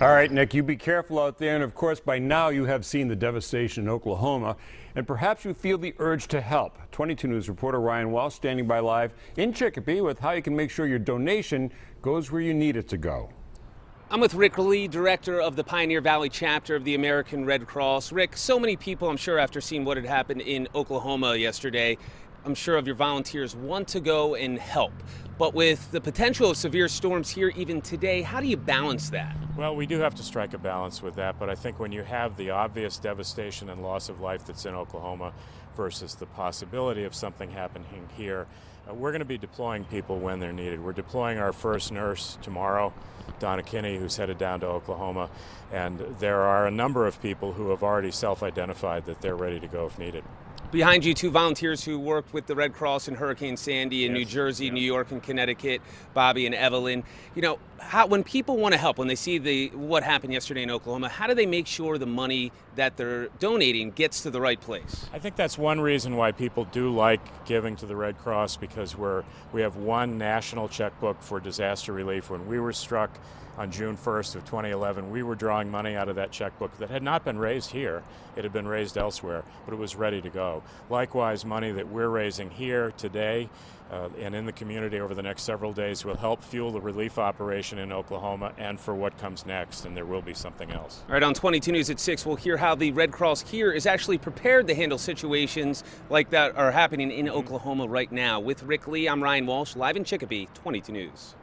All right, Nick, you be careful out there. And of course, by now you have seen the devastation in Oklahoma, and perhaps you feel the urge to help. 22 News reporter Ryan Welsh standing by live in Chicopee with how you can make sure your donation goes where you need it to go. I'm with Rick Lee, director of the Pioneer Valley chapter of the American Red Cross. Rick, so many people, I'm sure, after seeing what had happened in Oklahoma yesterday, I'm sure of your volunteers want to go and help. But with the potential of severe storms here even today, how do you balance that? Well, we do have to strike a balance with that, but I think when you have the obvious devastation and loss of life that's in Oklahoma versus the possibility of something happening here, we're going to be deploying people when they're needed. We're deploying our first nurse tomorrow, Donna Kinney, who's headed down to Oklahoma, and there are a number of people who have already self-identified that they're ready to go if needed. Behind you, two volunteers who worked with the Red Cross in Hurricane Sandy in Yes. New Jersey, Yeah. New York, and Connecticut, Bobby and Evelyn. You know, when people want to help, when they see what happened yesterday in Oklahoma, how do they make sure the money that they're donating gets to the right place? I think that's one reason why people do like giving to the Red Cross, because we have one national checkbook for disaster relief. When we were struck on June 1st of 2011, we were drawing money out of that checkbook that had not been raised here. It had been raised elsewhere, but it was ready to go. Likewise, money that we're raising here today and in the community over the next several days will help fuel the relief operation in Oklahoma and for what comes next, and there will be something else. All right, on 22 News at 6, we'll hear how the Red Cross here is actually prepared to handle situations like that are happening in Oklahoma right now. With Rick Lee, I'm Ryan Walsh, live in Chicopee, 22 News.